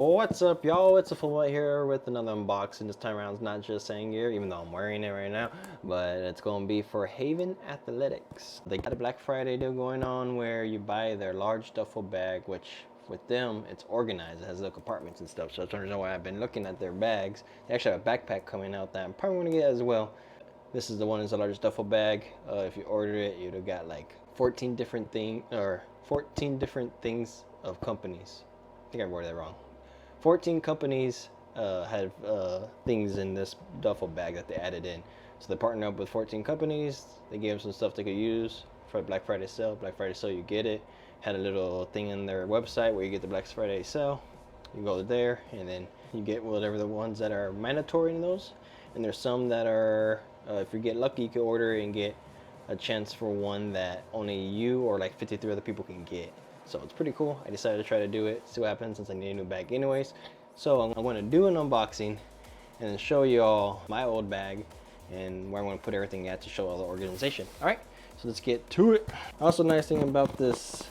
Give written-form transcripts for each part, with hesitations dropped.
What's up, y'all? It's DuffelBag here with another unboxing. This time around, it's not just saying gear, even though I'm wearing it right now, but it's going to be for Havan Athletics. They got a Black Friday deal going on where you buy their large duffel bag, which with them, it's organized. It has little compartments and stuff, so that's the reason why I've been looking at their bags. They actually have a backpack coming out that I'm probably going to get as well. This is the one that's the largest duffel bag. If you order it, you'd have got like 14 different things of companies. I think I worded that wrong. 14 companies had things in this duffel bag that they added in. So they partnered up with 14 companies. They gave them some stuff they could use for Black Friday sale. Black Friday sale, you get it. Had a little thing in their website where you get the Black Friday sale. You go there and then you get whatever the ones that are mandatory in those. And there's some that are, if you get lucky, you can order and get a chance for one that only you or like 53 other people can get. So it's pretty cool. I decided to try to do it, see what happens since I need a new bag anyways. So I'm going to do an unboxing and then show you all my old bag and where I'm going to put everything at to show all the organization. All right, so let's get to it. Also, nice thing about this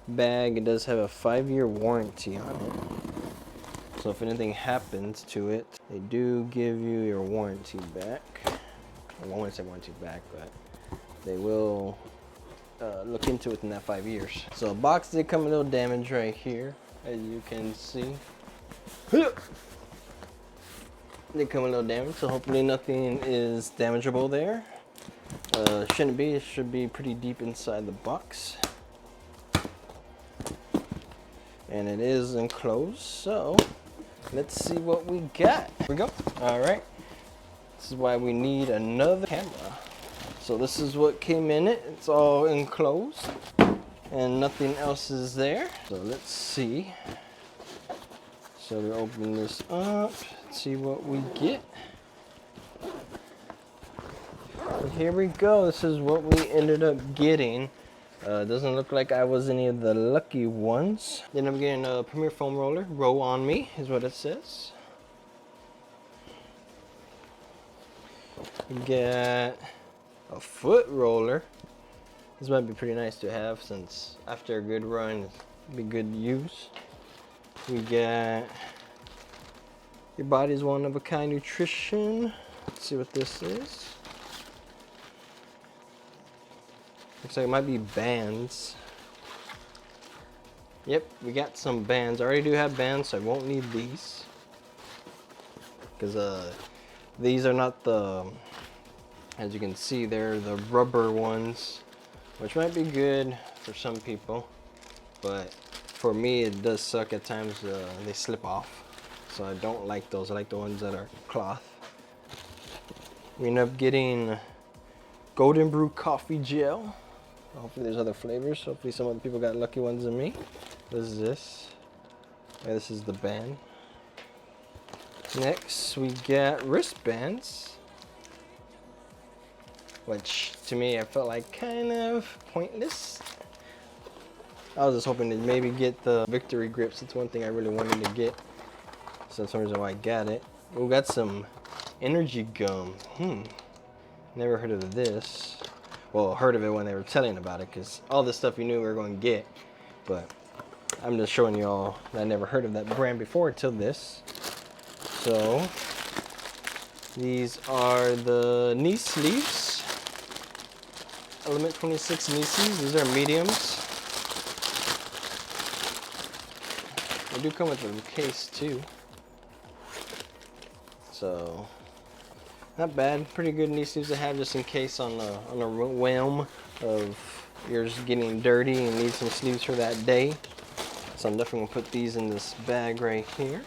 bag, it does have a 5-year warranty on it. So if anything happens to it, they do give you your warranty back. I won't say warranty back, but they will look into it in that 5 years. So the box did come a little damaged right here, as you can see. They come a little damaged, so hopefully nothing is damageable there. Shouldn't be. It should be pretty deep inside the box. And it is enclosed, so let's see what we got. Here we go. All right. This is why we need another camera. So this is what came in it. It's all enclosed and nothing else is there. So let's see. So we open this up, see what we get. And here we go. This is what we ended up getting. Doesn't look like I was any of the lucky ones. Then I'm getting a Premier foam roller. Roll on me is what it says. We got a foot roller. This might be pretty nice to have since after a good run, it'd be good to use. We got your body's one of a kind nutrition. Let's see what this is. Looks like it might be bands. Yep, we got some bands. I already do have bands, so I won't need these. Because these are not the, as you can see, they're the rubber ones, which might be good for some people, but for me it does suck at times. They slip off, so I don't like those. I like the ones that are cloth. We end up getting golden brew coffee gel. Hopefully there's other flavors. Hopefully some other people got lucky ones than me. What is this? Yeah, this is the band. Next we got wristbands, which to me I felt like kind of pointless. I was just hoping to maybe get the victory grips. It's one thing I really wanted to get, so that's the reason why I got it. We got some energy gum. Never heard of this. Well, heard of it when they were telling about it, because all this stuff you knew we were going to get, but I'm just showing you all that I never heard of that brand before until this. So these are the knee sleeves. Element 26 knee sleeves. These are mediums. They do come with a case too. So not bad. Pretty good knee sleeves to have just in case on a whim of yours getting dirty and need some sleeves for that day. So I'm definitely gonna put these in this bag right here.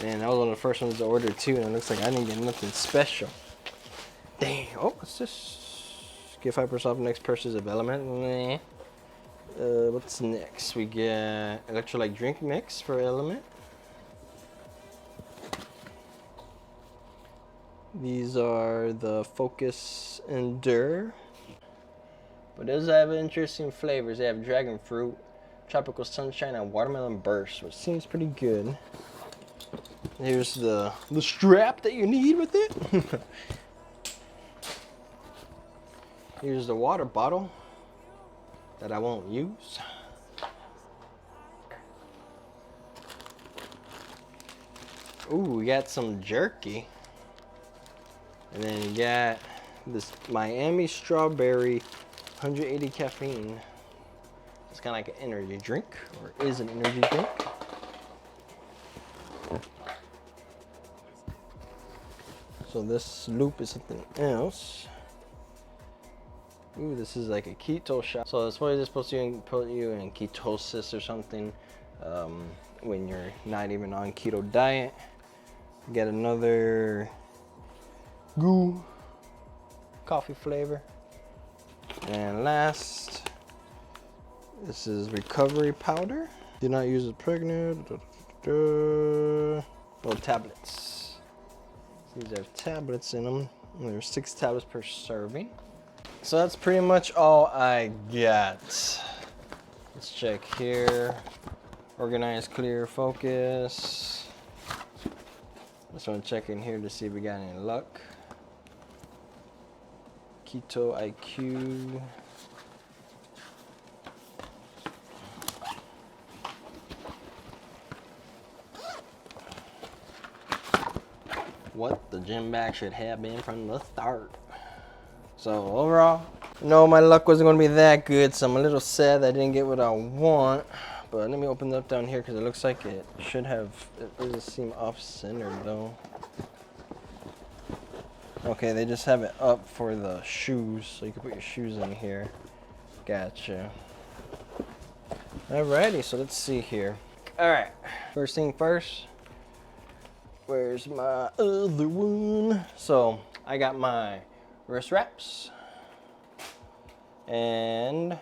And that was one of the first ones to order too, and it looks like I didn't get nothing special. Dang. Oh, let's just get 5% off next purchase of Element. What's next? We get electrolyte drink mix for Element. These are the Focus Endure. But those have interesting flavors. They have dragon fruit, tropical sunshine, and watermelon burst, which seems pretty good. Here's the strap that you need with it. Here's the water bottle that I won't use. Ooh, we got some jerky. And then you got this Miami strawberry, 180 caffeine. It's kind of like an energy drink, or is an energy drink. So this loop is something else. Ooh, this is like a keto shot. So it's probably just supposed to put you in ketosis or something when you're not even on keto diet. Get another goo coffee flavor. And last, this is recovery powder. Do not use it pregnant. Little tablets. These have tablets in them. There's 6 tablets per serving. So that's pretty much all I got. Let's check here. Organize, clear, focus. Just want to check in here to see if we got any luck. Keto IQ. What the gym bag should have been from the start. So overall, no, my luck wasn't going to be that good, so I'm a little sad that I didn't get what I want. But let me open it up down here because it looks like it should have, it doesn't seem off-centered though. Okay, they just have it up for the shoes, so you can put your shoes in here. Gotcha. Alrighty, so let's see here. Alright, first thing first. Where's my other one? So I got my wrist wraps and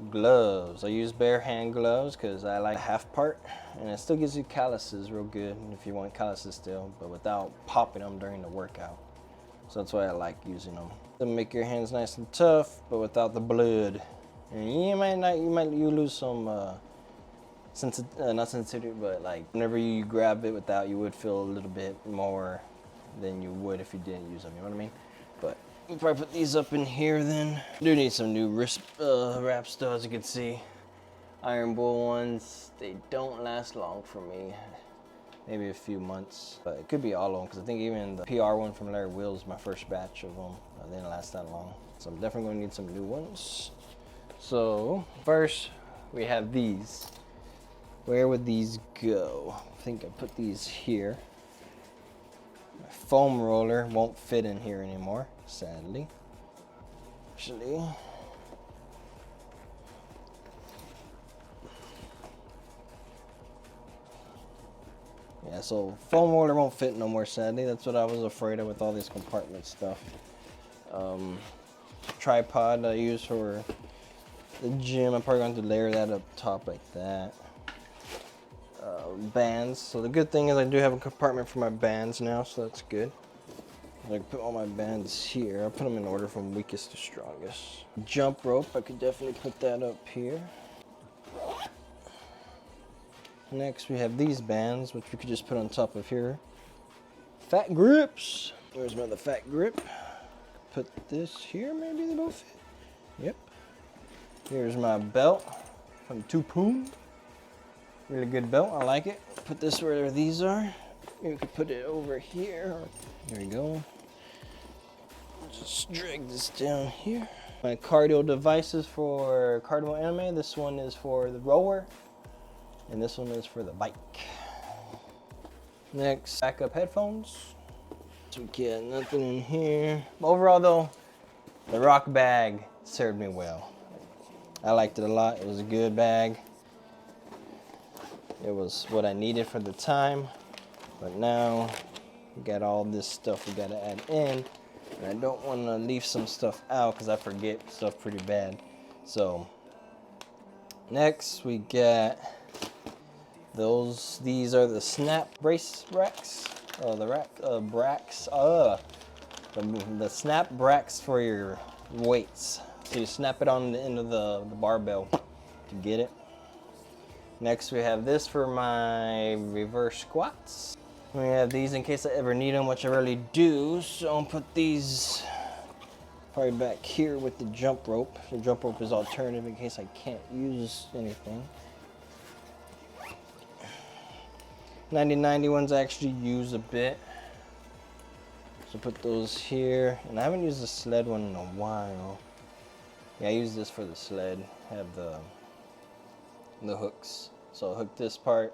gloves. I use bare hand gloves because I like the half part, and it still gives you calluses real good if you want calluses still, but without popping them during the workout. So that's why I like using them. They make your hands nice and tough, but without the blood. And you lose some not sensitivity, but like whenever you grab it without, you would feel a little bit more than you would if you didn't use them. You know what I mean? But we'll probably put these up in here then. I do need some new wrist wraps though, as you can see. Iron Bull ones, they don't last long for me. Maybe a few months, but it could be all of them because I think even the PR one from Larry Wills, my first batch of them, they didn't last that long. So I'm definitely gonna need some new ones. So first we have these. Where would these go? I think I put these here. My foam roller won't fit in here anymore, sadly. Actually, yeah, so foam roller won't fit no more, sadly. That's what I was afraid of with all these compartment stuff. Tripod I use for the gym. I'm probably going to layer that up top like that. Bands. So the good thing is I do have a compartment for my bands now, so that's good. I can put all my bands here. I'll put them in order from weakest to strongest. Jump rope, I could definitely put that up here. Next we have these bands, which we could just put on top of here. Fat grips. Where's my other fat grip? Put this here, maybe they both fit. Yep. Here's my belt from Tupoon. Really good belt, I like it. Put this where these are. Maybe we could put it over here. There we go. Just drag this down here. My cardio devices for cardio anime. This one is for the rower, and this one is for the bike. Next, backup headphones. So we get nothing in here. Overall though, the rock bag served me well. I liked it a lot. It was a good bag. It was what I needed for the time, but now we got all this stuff we got to add in, and I don't want to leave some stuff out because I forget stuff pretty bad. So next we got those. These are the snap brace racks. The snap racks for your weights. So you snap it on the end of the barbell to get it. Next we have this for my reverse squats. We have these in case I ever need them, which I rarely do. So I'll put these probably back here with the jump rope. The jump rope is alternative in case I can't use anything. 90/90 ones I actually use a bit. So put those here. And I haven't used the sled one in a while. Yeah, I use this for the sled. I have the hooks. So I'll hook this part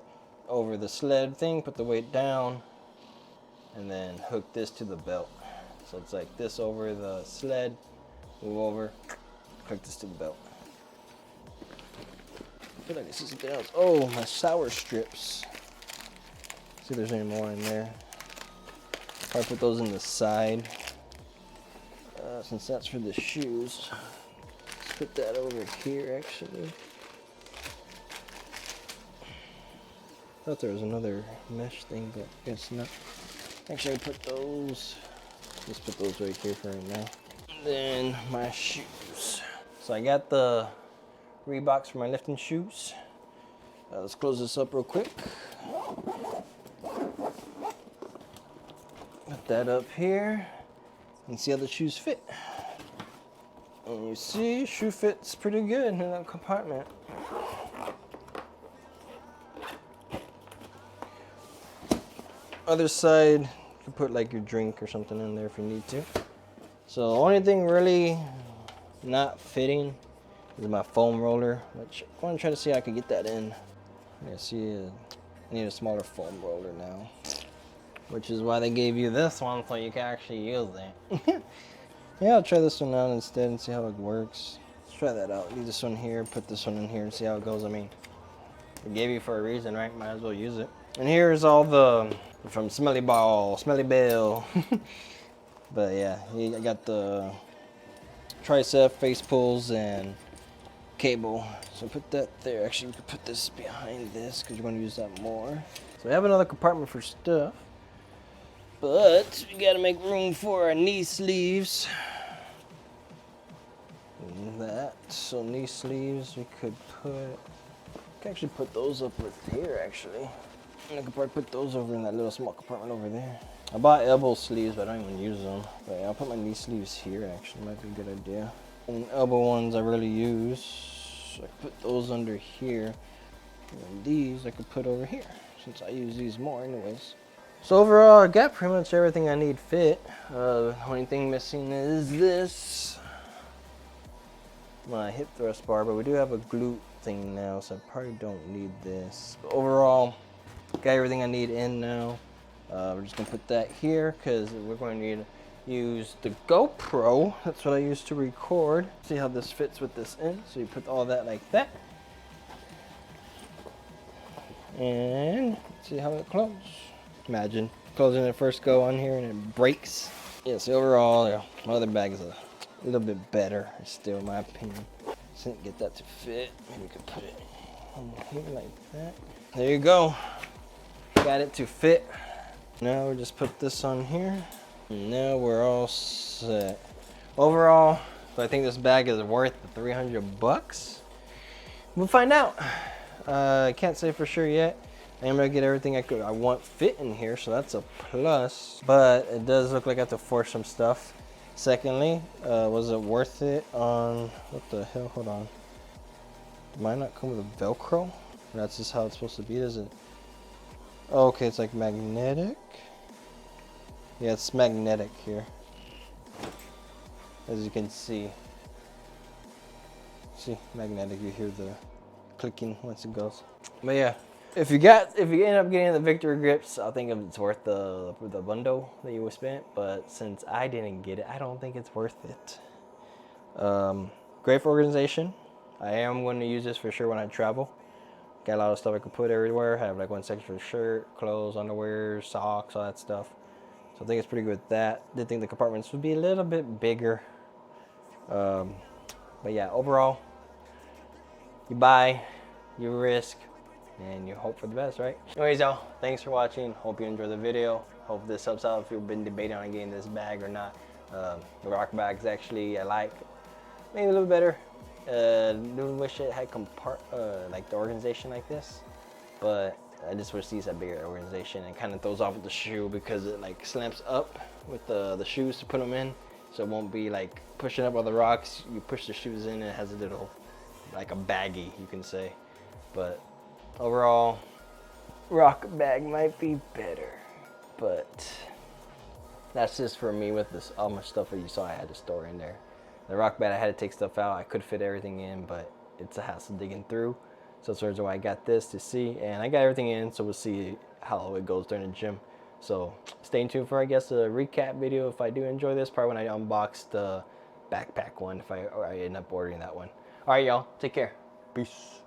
over the sled thing, put the weight down, and then hook this to the belt. So it's like this over the sled, move over, hook this to the belt. I feel like I see something else. Oh, my sour strips. See if there's any more in there. I'll put those in the side. Since that's for the shoes. Let's put that over here actually. Thought there was another mesh thing, but guess not. Actually, I put those. Let's put those right here for right now. And then my shoes. So I got the Reeboks for my lifting shoes. Let's close this up real quick. Put that up here and see how the shoes fit. And you see, shoe fits pretty good in that compartment. Other side, you can put like your drink or something in there if you need to. So the only thing really not fitting is my foam roller, which I want to try to see how I can get that in. I see, I need a smaller foam roller now, which is why they gave you this one so you can actually use it. Yeah, I'll try this one out instead and see how it works. Let's try that out. Leave this one here, put this one in here and see how it goes. I mean, they gave you for a reason, right? Might as well use it. And here's all the, from Smelly Ball, Smelly Bell. But yeah, I got the tricep, face pulls, and cable. So put that there. Actually, we could put this behind this because you're going to use that more. So we have another compartment for stuff. But we got to make room for our knee sleeves. That. So knee sleeves, we could actually put those up with here actually. And I could probably put those over in that little small compartment over there. I bought elbow sleeves, but I don't even use them. But yeah, I'll put my knee sleeves here actually, might be a good idea. And elbow ones I really use, so I put those under here. And these I could put over here, since I use these more anyways. So overall, I got pretty much everything I need fit. The only thing missing is this. My hip thrust bar, but we do have a glute thing now, so I probably don't need this. But overall, got everything I need in now. We're just gonna put that here because we're going to need to use the GoPro. That's what I use to record. See how this fits with this in. So you put all that like that. And see how it closes. Imagine closing it first go on here and it breaks. Yeah, so overall, yeah, my other bag is a little bit better, still in my opinion. Just didn't get that to fit. Maybe we could put it on here like that. There you go. Got it to fit. Now we just put this on here. And now we're all set. Overall, so I think this bag is worth the 300 bucks. We'll find out. I can't say for sure yet. I'm gonna get everything I want fit in here, so that's a plus. But it does look like I have to force some stuff. Secondly, was it worth it on, what the hell, hold on. Might not come with a Velcro? That's just how it's supposed to be, is it? Oh, okay, it's like magnetic. Yeah, it's magnetic here. As you can see. See, magnetic, you hear the clicking once it goes. But yeah, if you end up getting the Victory grips, I think it's worth the bundle that you spent. But since I didn't get it, I don't think it's worth it. Great for organization. I am going to use this for sure when I travel. Got a lot of stuff I could put everywhere. I have like one section for shirt, clothes, underwear, socks, all that stuff. So I think it's pretty good with that. Did think the compartments would be a little bit bigger. But yeah, overall, you buy, you risk, and you hope for the best, right? Anyways, y'all, thanks for watching. Hope you enjoyed the video. Hope this helps out if you've been debating on getting this bag or not. The rock bags actually I like, maybe a little better. Do wish it had like the organization like this, but I just wish these had bigger organization and kind of throws off with the shoe because it like slams up with the shoes to put them in, so it won't be like pushing up all the rocks. You push the shoes in and it has a little, like a baggie, you can say. But overall, rock bag might be better, but that's just for me with this all my stuff that you saw I had to store in there. The rock bag I had to take stuff out. I could fit everything in, but it's a hassle digging through. So that's the reason why I got this to see, and I got everything in. So we'll see how it goes during the gym. So stay tuned for, I guess, a recap video if I do enjoy this. Probably when I unbox the backpack one, if I end up ordering that one. All right, y'all. Take care. Peace.